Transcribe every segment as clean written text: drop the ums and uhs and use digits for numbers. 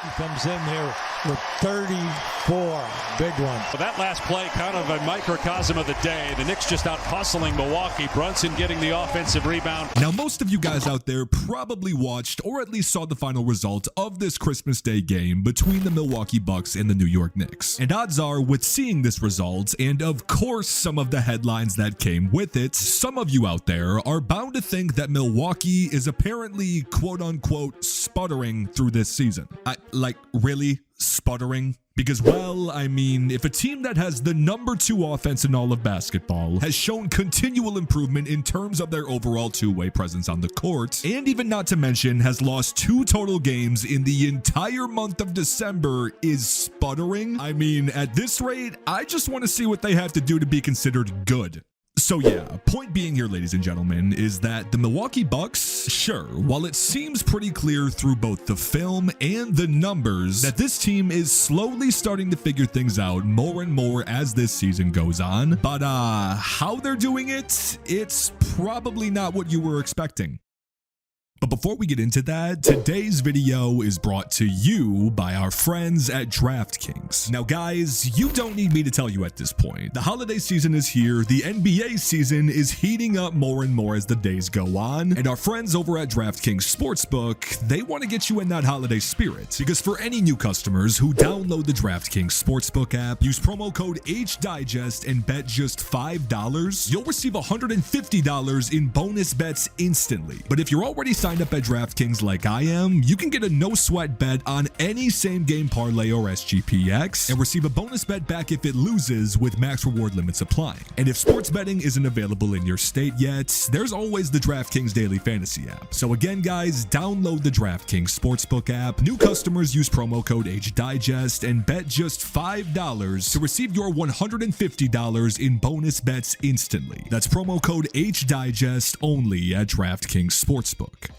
He comes in there with 34 big ones. Well, that last play, kind of a microcosm of the day. The Knicks just out hustling Milwaukee. Brunson getting the offensive rebound. Now, most of you guys out there probably watched or at least saw the final result of this Christmas Day game between the Milwaukee Bucks and the New York Knicks. And odds are, with seeing this result, and of course some of the headlines that came with it, some of you out there are bound to think that Milwaukee is apparently quote-unquote sputtering through this season. Like, really? Sputtering? Because, well, I mean, if a team that has the #2 offense in all of basketball has shown continual improvement in terms of their overall two-way presence on the court, and even not to mention has lost 2 total games in the entire month of December, is sputtering? I mean, at this rate, I just want to see what they have to do to be considered good. So yeah, point being here, ladies and gentlemen, is that the Milwaukee Bucks, sure, while it seems pretty clear through both the film and the numbers that this team is slowly starting to figure things out more and more as this season goes on, but how they're doing it, it's probably not what you were expecting. But before we get into that, today's video is brought to you by our friends at DraftKings. Now guys, you don't need me to tell you at this point. The holiday season is here, the NBA season is heating up more and more as the days go on, and our friends over at DraftKings Sportsbook, they want to get you in that holiday spirit. Because for any new customers who download the DraftKings Sportsbook app, use promo code HDIGEST and bet just $5, you'll receive $150 in bonus bets instantly. But if you're already signed up at DraftKings like I am, you can get a no sweat bet on any same game parlay or SGPX and receive a bonus bet back if it loses with max reward limits applying. And if sports betting isn't available in your state yet, there's always the DraftKings Daily Fantasy app. So again guys, download the DraftKings Sportsbook app. New customers use promo code HDIGEST and bet just $5 to receive your $150 in bonus bets instantly. That's promo code HDIGEST only at DraftKings Sportsbook.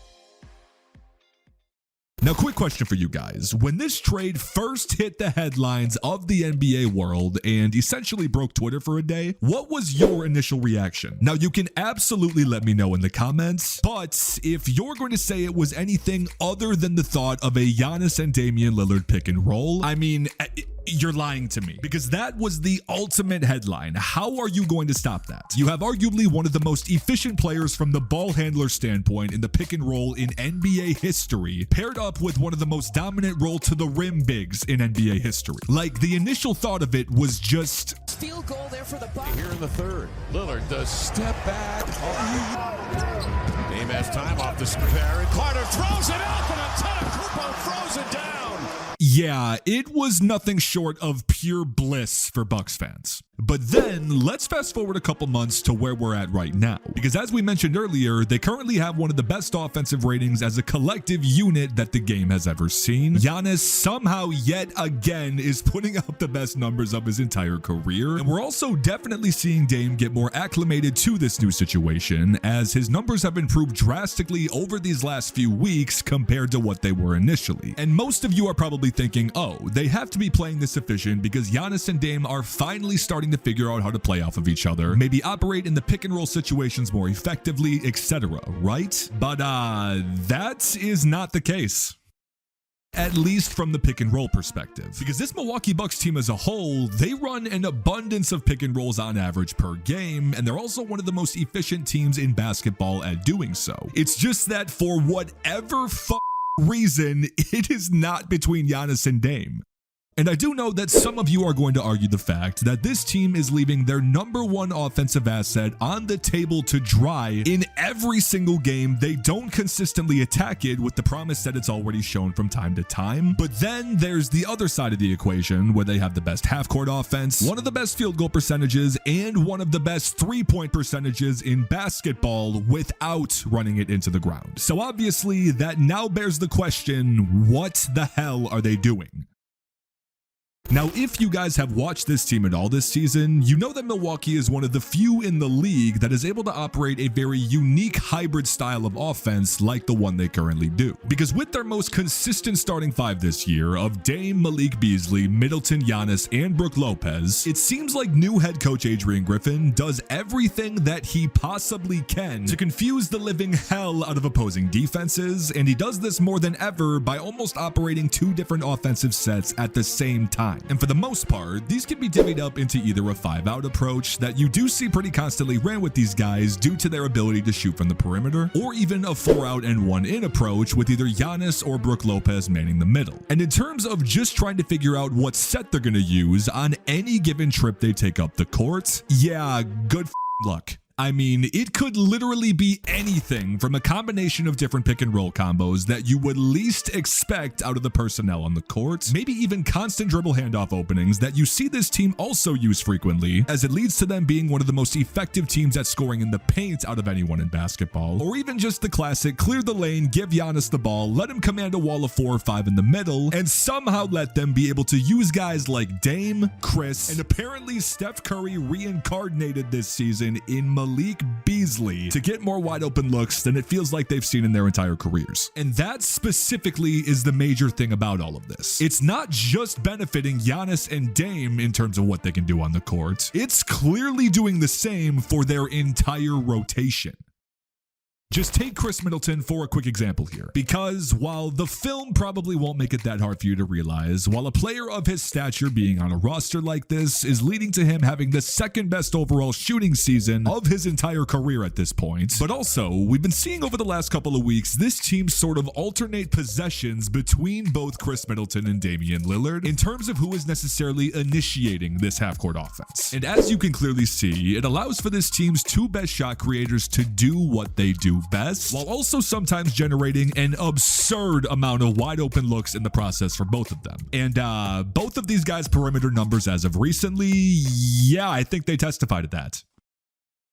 Now, quick question for you guys. When this trade first hit the headlines of the NBA world and essentially broke Twitter for a day, what was your initial reaction? Now, you can absolutely let me know in the comments, but if you're going to say it was anything other than the thought of a Giannis and Damian Lillard pick and roll, I mean, you're lying to me, because that was the ultimate headline. How are you going to stop that? You have arguably one of the most efficient players from the ball handler standpoint in the pick and roll in NBA history, paired up with one of the most dominant roll to the rim bigs in NBA history. Like, the initial thought of it was just field goal there for the Bucks. Here in the third, Lillard does step back. Dame has time off the spare. Carter throws it up, and Antetokounmpo throws it down. yeah, it was nothing short of pure bliss for Bucks fans. But then, let's fast forward a couple months to where we're at right now. Because as we mentioned earlier, they currently have one of the best offensive ratings as a collective unit that the game has ever seen. Giannis somehow yet again is putting up the best numbers of his entire career. And we're also definitely seeing Dame get more acclimated to this new situation, as his numbers have improved drastically over these last few weeks compared to what they were initially. And most of you are probably thinking, oh, they have to be playing this efficient because Giannis and Dame are finally starting to figure out how to play off of each other, maybe operate in the pick and roll situations more effectively, etc., right? But that is not the case. At least from the pick and roll perspective. Because this Milwaukee Bucks team as a whole, they run an abundance of pick and rolls on average per game, and they're also one of the most efficient teams in basketball at doing so. It's just that for whatever reason, it is not between Giannis and Dame. And I do know that some of you are going to argue the fact that this team is leaving their #1 offensive asset on the table to dry in every single game. They don't consistently attack it with the promise that it's already shown from time to time. But then there's the other side of the equation where they have the best half-court offense, one of the best field goal percentages, and one of the best three-point percentages in basketball without running it into the ground. So obviously that now bears the question, what the hell are they doing? Now, if you guys have watched this team at all this season, you know that Milwaukee is one of the few in the league that is able to operate a very unique hybrid style of offense like the one they currently do. Because with their most consistent starting five this year of Dame, Malik Beasley, Middleton, Giannis, and Brook Lopez, it seems like new head coach Adrian Griffin does everything that he possibly can to confuse the living hell out of opposing defenses, and he does this more than ever by almost operating two different offensive sets at the same time. And for the most part, these can be divvied up into either a 5-out approach that you do see pretty constantly ran with these guys due to their ability to shoot from the perimeter, or even a 4-out and 1-in approach with either Giannis or Brook Lopez manning the middle. And in terms of just trying to figure out what set they're going to use on any given trip they take up the court, yeah, good luck. I mean, it could literally be anything from a combination of different pick and roll combos that you would least expect out of the personnel on the court, maybe even constant dribble handoff openings that you see this team also use frequently, as it leads to them being one of the most effective teams at scoring in the paint out of anyone in basketball, or even just the classic clear the lane, give Giannis the ball, let him command a wall of 4 or 5 in the middle, and somehow let them be able to use guys like Dame, Khris, and apparently Steph Curry reincarnated this season in Malik Beasley to get more wide open looks than it feels like they've seen in their entire careers. And that specifically is the major thing about all of this. It's not just benefiting Giannis and Dame in terms of what they can do on the court. It's clearly doing the same for their entire rotation. Just take Khris Middleton for a quick example here, because while the film probably won't make it that hard for you to realize, while a player of his stature being on a roster like this is leading to him having the second best overall shooting season of his entire career at this point, but also we've been seeing over the last couple of weeks this team sort of alternate possessions between both Khris Middleton and Damian Lillard in terms of who is necessarily initiating this half-court offense. And as you can clearly see, it allows for this team's two best shot creators to do what they do best, while also sometimes generating an absurd amount of wide open looks in the process for both of them. And both of these guys' perimeter numbers as of recently, yeah, I think they testify to that.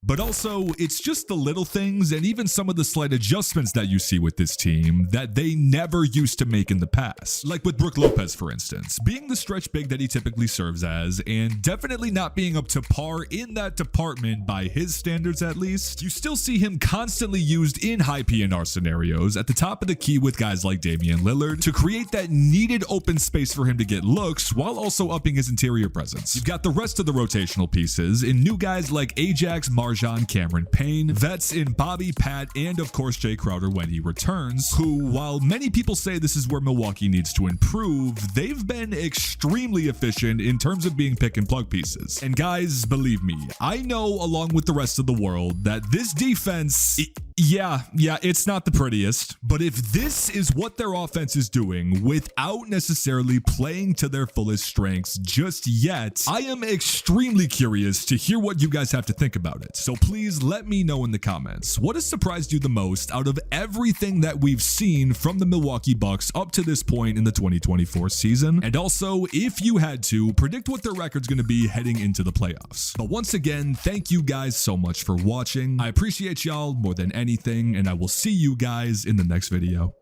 But also, it's just the little things and even some of the slight adjustments that you see with this team that they never used to make in the past. Like with Brook Lopez, for instance, being the stretch big that he typically serves as, and definitely not being up to par in that department by his standards at least, you still see him constantly used in high PNR scenarios at the top of the key with guys like Damian Lillard to create that needed open space for him to get looks while also upping his interior presence. You've got the rest of the rotational pieces in new guys like Ajax, Marjan, Cameron Payne, vets in Bobby, Pat, and of course Jay Crowder when he returns, who, while many people say this is where Milwaukee needs to improve, they've been extremely efficient in terms of being pick and plug pieces. And guys, believe me, I know along with the rest of the world that this defense, yeah, it's not the prettiest, but if this is what their offense is doing without necessarily playing to their fullest strengths just yet, I am extremely curious to hear what you guys have to think about it. So please let me know in the comments, what has surprised you the most out of everything that we've seen from the Milwaukee Bucks up to this point in the 2024 season? And also, if you had to, predict what their record's going to be heading into the playoffs. But once again, thank you guys so much for watching. I appreciate y'all more than anything, and I will see you guys in the next video.